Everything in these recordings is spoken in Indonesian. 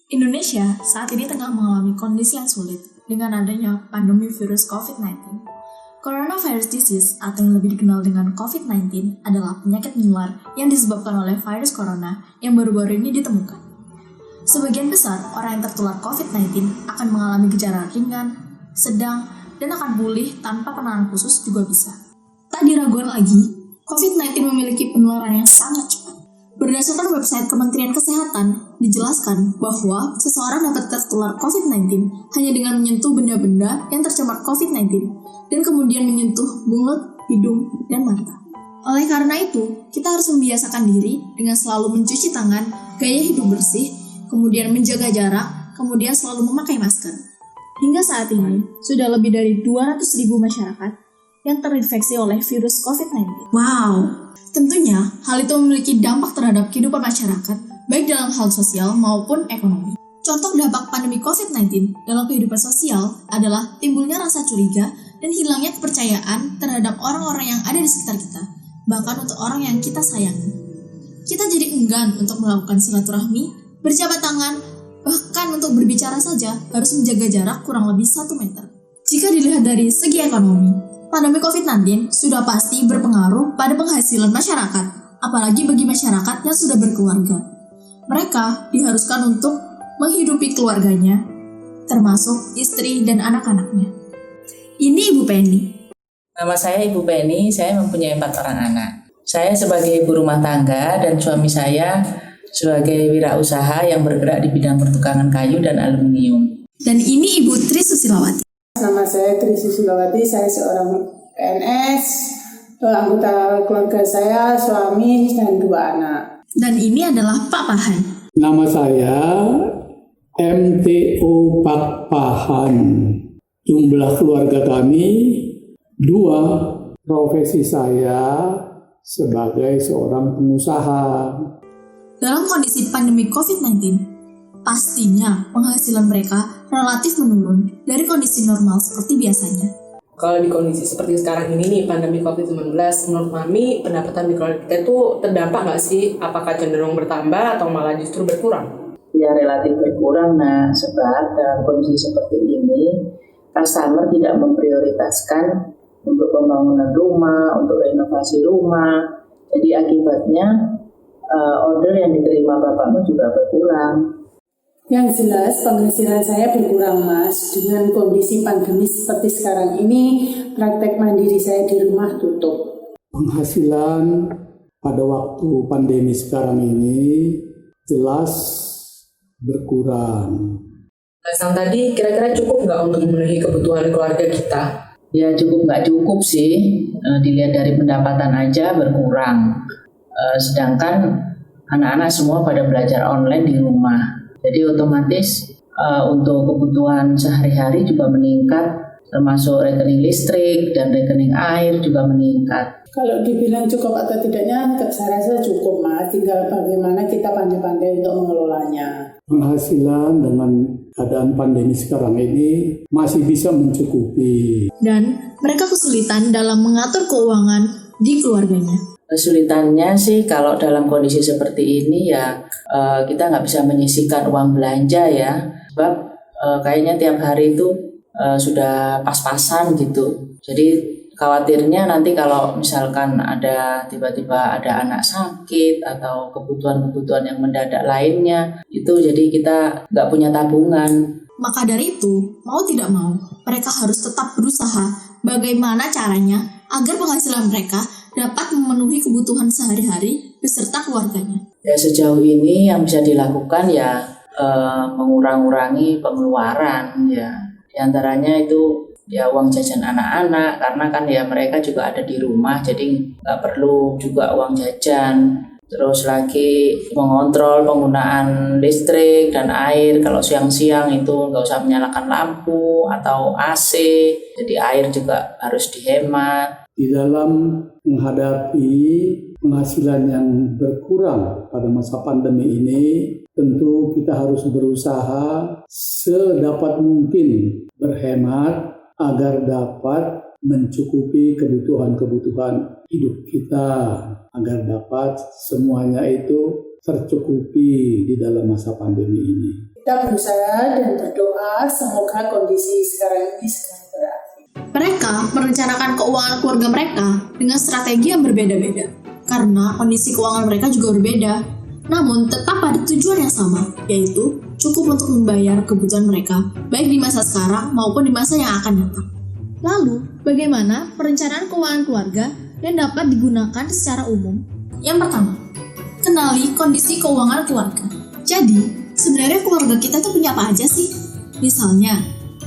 Indonesia saat ini tengah mengalami kondisi yang sulit dengan adanya pandemi virus COVID-19. Coronavirus disease atau yang lebih dikenal dengan COVID-19 adalah penyakit menular yang disebabkan oleh virus corona yang baru-baru ini ditemukan. Sebagian besar orang yang tertular COVID-19 akan mengalami gejala ringan, sedang, dan akan pulih tanpa penanganan khusus juga bisa. Tak diragukan lagi, COVID-19 memiliki penularan yang sangat cepat. Berdasarkan website Kementerian Kesehatan, dijelaskan bahwa seseorang dapat tertular COVID-19 hanya dengan menyentuh benda-benda yang tercemar COVID-19 dan kemudian menyentuh mulut, hidung, dan mata. Oleh karena itu, kita harus membiasakan diri dengan selalu mencuci tangan, gaya hidup bersih, kemudian menjaga jarak, kemudian selalu memakai masker. Hingga saat ini, sudah lebih dari 200.000 masyarakat yang terinfeksi oleh virus COVID-19. Wow! Tentunya, hal itu memiliki dampak terhadap kehidupan masyarakat, baik dalam hal sosial maupun ekonomi. Contoh dampak pandemi COVID-19 dalam kehidupan sosial adalah timbulnya rasa curiga dan hilangnya kepercayaan terhadap orang-orang yang ada di sekitar kita, bahkan untuk orang yang kita sayangi. Kita jadi enggan untuk melakukan silaturahmi, berjabat tangan, bahkan untuk berbicara saja harus menjaga jarak kurang lebih 1 meter. Jika dilihat dari segi ekonomi, pandemi COVID-19 sudah pasti berpengaruh pada penghasilan masyarakat, apalagi bagi masyarakat yang sudah berkeluarga. Mereka diharuskan untuk menghidupi keluarganya, termasuk istri dan anak-anaknya. Ini Ibu Penny. Nama saya Ibu Penny, saya mempunyai 4 orang anak. Saya sebagai ibu rumah tangga dan suami saya sebagai wirausaha yang bergerak di bidang pertukangan kayu dan aluminium. Dan ini Ibu Tri Susilawati. Nama saya Tri Susilawati, saya seorang PNS, anggota keluarga saya, suami, dan 2 anak. Dan ini adalah Pak Pahan. Nama saya MTO Pak Pahan. Jumlah keluarga kami 2. Profesi saya sebagai seorang pengusaha. Dalam kondisi pandemi COVID-19, pastinya penghasilan mereka relatif menurun dari kondisi normal seperti biasanya. Kalau di kondisi seperti sekarang ini nih, pandemi COVID-19, menurut Mami, pendapatan di keluarga kita itu terdampak nggak sih? Apakah cenderung bertambah atau malah justru berkurang? Ya relatif berkurang, sebab dalam kondisi seperti ini, customer tidak memprioritaskan untuk pembangunan rumah, untuk renovasi rumah. Jadi akibatnya order yang diterima bapakmu juga berkurang. Yang jelas penghasilan saya berkurang, Mas. Dengan kondisi pandemi seperti sekarang ini, praktek mandiri saya di rumah tutup. Penghasilan pada waktu pandemi sekarang ini jelas berkurang. Sang tadi kira-kira cukup nggak untuk memenuhi kebutuhan keluarga kita? Ya cukup nggak cukup sih, dilihat dari pendapatan aja berkurang. Sedangkan anak-anak semua pada belajar online di rumah. Jadi otomatis untuk kebutuhan sehari-hari juga meningkat, termasuk rekening listrik dan rekening air juga meningkat. Kalau dibilang cukup atau tidaknya, saya rasa cukup, Mas. Tinggal bagaimana kita pandai-pandai untuk mengelolanya. Penghasilan dengan keadaan pandemi sekarang ini masih bisa mencukupi. Dan mereka kesulitan dalam mengatur keuangan di keluarganya. Kesulitannya sih kalau dalam kondisi seperti ini ya kita nggak bisa menyisihkan uang belanja ya, sebab kayaknya tiap hari itu sudah pas-pasan gitu. Jadi khawatirnya nanti kalau misalkan tiba-tiba ada anak sakit atau kebutuhan-kebutuhan yang mendadak lainnya, itu jadi kita nggak punya tabungan. Maka dari itu, mau tidak mau, mereka harus tetap berusaha bagaimana caranya agar penghasilan mereka dapat memenuhi kebutuhan sehari-hari beserta keluarganya. Ya sejauh ini yang bisa dilakukan ya mengurangi pengeluaran ya. Di antaranya itu ya uang jajan anak-anak, karena kan ya mereka juga ada di rumah, jadi nggak perlu juga uang jajan. Terus lagi mengontrol penggunaan listrik dan air. Kalau siang-siang itu nggak usah menyalakan lampu atau AC, jadi air juga harus dihemat. Di dalam menghadapi penghasilan yang berkurang pada masa pandemi ini, tentu kita harus berusaha sedapat mungkin berhemat agar dapat mencukupi kebutuhan-kebutuhan hidup kita, agar dapat semuanya itu tercukupi di dalam masa pandemi ini. Kita berusaha dan berdoa semoga kondisi sekarang ini segera berakhir. Mereka merencanakan keuangan keluarga mereka dengan strategi yang berbeda-beda, karena kondisi keuangan mereka juga berbeda. Namun tetap pada tujuan yang sama, yaitu cukup untuk membayar kebutuhan mereka, baik di masa sekarang maupun di masa yang akan datang. Lalu, bagaimana perencanaan keuangan keluarga yang dapat digunakan secara umum? Yang pertama, kenali kondisi keuangan keluarga. Jadi, sebenarnya keluarga kita tuh punya apa aja sih? Misalnya,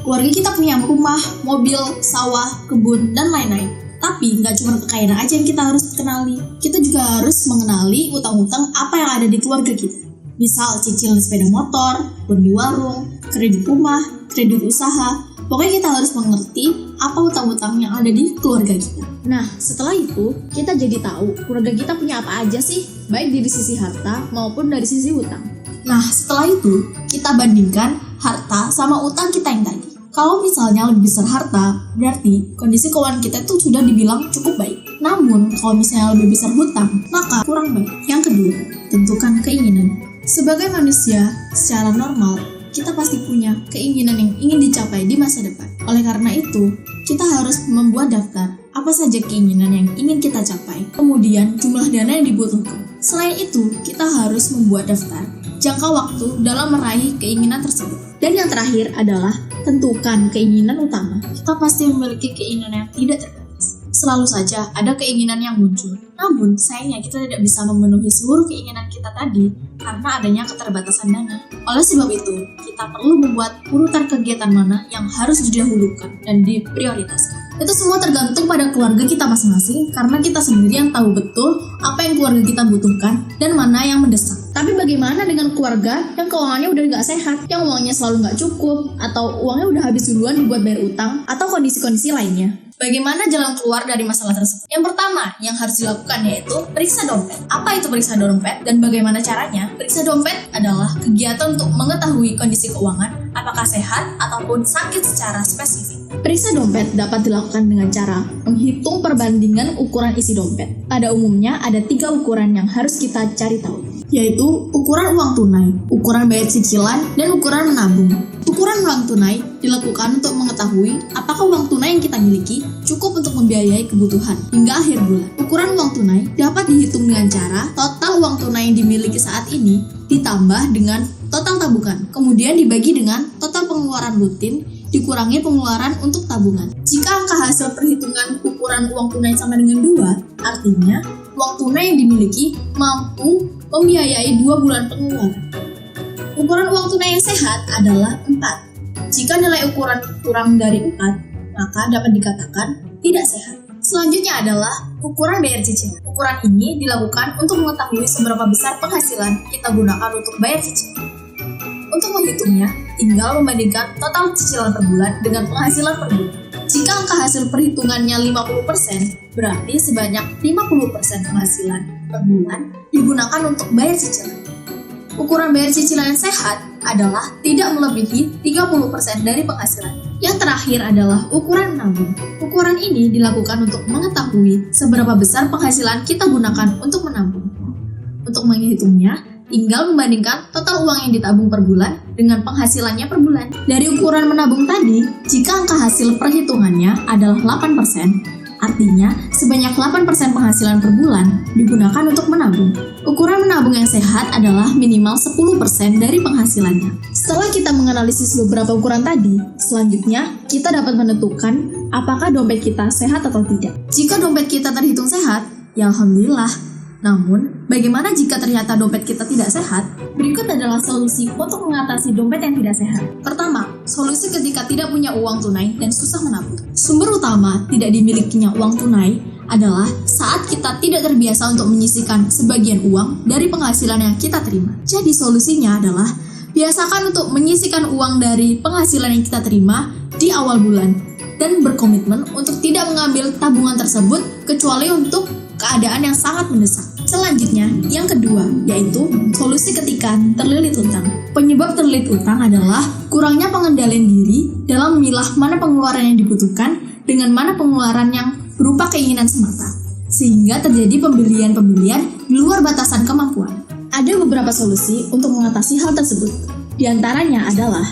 keluarga kita punya rumah, mobil, sawah, kebun, dan lain-lain. Tapi nggak cuma kekayaan aja yang kita harus kenali. Kita juga harus mengenali utang-utang apa yang ada di keluarga kita. Misal cicilan sepeda motor, beli warung, kredit rumah, kredit usaha. Pokoknya kita harus mengerti apa utang-utang yang ada di keluarga kita. Nah, setelah itu, kita jadi tahu keluarga kita punya apa aja sih, baik dari sisi harta maupun dari sisi utang. Nah, setelah itu, kita bandingkan harta sama utang kita yang tadi. Kalau misalnya lebih besar harta, berarti kondisi keuangan kita itu sudah dibilang cukup baik. Namun, kalau misalnya lebih besar hutang, maka kurang baik. Yang kedua, tentukan keinginan. Sebagai manusia, secara normal, kita pasti punya keinginan yang ingin dicapai di masa depan. Oleh karena itu, kita harus membuat daftar apa saja keinginan yang ingin kita capai, kemudian jumlah dana yang dibutuhkan. Selain itu, kita harus membuat daftar jangka waktu dalam meraih keinginan tersebut. Dan yang terakhir adalah tentukan keinginan utama. Kita pasti memiliki keinginan yang tidak terbatas. Selalu saja ada keinginan yang muncul. Namun, sayangnya kita tidak bisa memenuhi seluruh keinginan kita tadi karena adanya keterbatasan dana. Oleh sebab itu, kita perlu membuat urutan kegiatan mana yang harus didahulukan dan diprioritaskan. Itu semua tergantung pada keluarga kita masing-masing karena kita sendiri yang tahu betul apa yang keluarga kita butuhkan dan mana yang mendesak. Tapi bagaimana dengan keluarga yang keuangannya udah gak sehat, yang uangnya selalu gak cukup, atau uangnya udah habis duluan dibuat bayar utang, atau kondisi-kondisi lainnya? Bagaimana jalan keluar dari masalah tersebut? Yang pertama yang harus dilakukan yaitu periksa dompet. Apa itu periksa dompet dan bagaimana caranya? Periksa dompet adalah kegiatan untuk mengetahui kondisi keuangan, apakah sehat ataupun sakit secara spesifik. Periksa dompet dapat dilakukan dengan cara menghitung perbandingan ukuran isi dompet. Pada umumnya ada 3 ukuran yang harus kita cari tahu, yaitu ukuran uang tunai, ukuran bayar cicilan, dan ukuran menabung. Ukuran uang tunai dilakukan untuk mengetahui apakah uang tunai yang kita miliki cukup untuk membiayai kebutuhan hingga akhir bulan. Ukuran uang tunai dapat dihitung dengan cara total uang tunai yang dimiliki saat ini ditambah dengan total tabungan, kemudian dibagi dengan total pengeluaran rutin dikurangi pengeluaran untuk tabungan. Jika angka hasil perhitungan ukuran uang tunai sama dengan 2, artinya uang tunai yang dimiliki mampu membiayai 2 bulan pengeluaran. Ukuran uang tunai yang sehat adalah 4. Jika nilai ukuran kurang dari 4, maka dapat dikatakan tidak sehat. Selanjutnya adalah ukuran bayar cicilan. Ukuran ini dilakukan untuk mengetahui seberapa besar penghasilan kita gunakan untuk bayar cicilan. Untuk menghitungnya, tinggal membandingkan total cicilan per bulan dengan penghasilan per bulan. Jika angka hasil perhitungannya 50%, berarti sebanyak 50% penghasilan per bulan digunakan untuk bayar cicilan. Ukuran bayar cicilan yang sehat adalah tidak melebihi 30% dari penghasilan. Yang terakhir adalah ukuran menabung. Ukuran ini dilakukan untuk mengetahui seberapa besar penghasilan kita gunakan untuk menabung. Untuk menghitungnya, tinggal membandingkan total uang yang ditabung per bulan dengan penghasilannya per bulan. Dari ukuran menabung tadi, jika angka hasil perhitungannya adalah 8%, artinya sebanyak 8% penghasilan per bulan digunakan untuk menabung. Ukuran menabung yang sehat adalah minimal 10% dari penghasilannya. Setelah kita menganalisis beberapa ukuran tadi, selanjutnya kita dapat menentukan apakah dompet kita sehat atau tidak. Jika dompet kita terhitung sehat, ya alhamdulillah. Namun, bagaimana jika ternyata dompet kita tidak sehat? Berikut adalah solusi untuk mengatasi dompet yang tidak sehat. Pertama, solusi ketika tidak punya uang tunai dan susah menabung. Sumber utama tidak dimilikinya uang tunai adalah saat kita tidak terbiasa untuk menyisihkan sebagian uang dari penghasilan yang kita terima. Jadi solusinya adalah biasakan untuk menyisihkan uang dari penghasilan yang kita terima di awal bulan dan berkomitmen untuk tidak mengambil tabungan tersebut kecuali untuk keadaan yang sangat mendesak. Selanjutnya, yang kedua, yaitu solusi ketika terlilit utang. Penyebab terlilit utang adalah kurangnya pengendalian diri dalam memilah mana pengeluaran yang dibutuhkan dengan mana pengeluaran yang berupa keinginan semata, sehingga terjadi pembelian-pembelian di luar batasan kemampuan. Ada beberapa solusi untuk mengatasi hal tersebut. Di antaranya adalah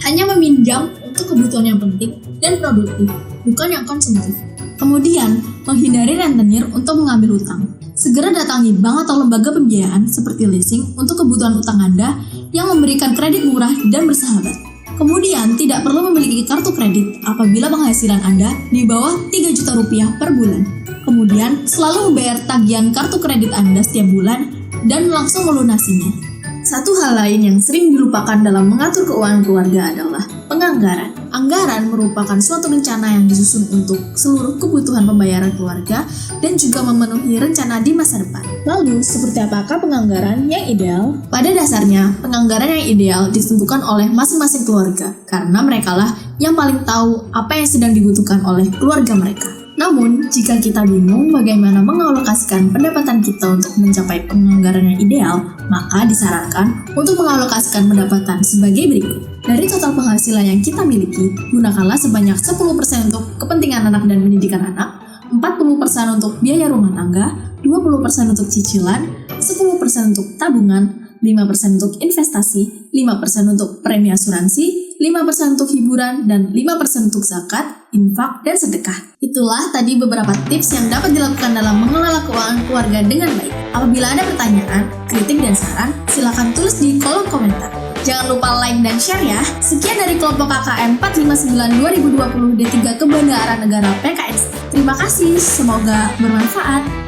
hanya meminjam untuk kebutuhan yang penting dan produktif, bukan yang konsumtif. Kemudian, menghindari rentenir untuk mengambil hutang. Segera datangi bank atau lembaga pembiayaan seperti leasing untuk kebutuhan utang Anda yang memberikan kredit murah dan bersahabat. Kemudian, tidak perlu memiliki kartu kredit apabila penghasilan Anda di bawah 3 juta rupiah per bulan. Kemudian, selalu membayar tagihan kartu kredit Anda setiap bulan dan langsung melunasinya. Satu hal lain yang sering dilupakan dalam mengatur keuangan keluarga adalah penganggaran. Anggaran merupakan suatu rencana yang disusun untuk seluruh kebutuhan pembayaran keluarga dan juga memenuhi rencana di masa depan. Lalu, seperti apakah penganggaran yang ideal? Pada dasarnya, penganggaran yang ideal ditentukan oleh masing-masing keluarga, karena merekalah yang paling tahu apa yang sedang dibutuhkan oleh keluarga mereka. Namun, jika kita bingung bagaimana mengalokasikan pendapatan kita untuk mencapai penganggaran yang ideal, maka disarankan untuk mengalokasikan pendapatan sebagai berikut. Dari total penghasilan yang kita miliki, gunakanlah sebanyak 10% untuk kepentingan anak dan pendidikan anak, 40% untuk biaya rumah tangga, 20% untuk cicilan, 10% untuk tabungan, 5% untuk investasi, 5% untuk premi asuransi, 5% untuk hiburan, dan 5% untuk zakat, infak, dan sedekah. Itulah tadi beberapa tips yang dapat dilakukan dalam mengelola keuangan keluarga dengan baik. Apabila ada pertanyaan, kritik, dan saran, silakan tulis di kolom komentar. Jangan lupa like dan share ya. Sekian dari kelompok KKM 459 2020 D3 Kebanggaan Negara PKS. Terima kasih, semoga bermanfaat.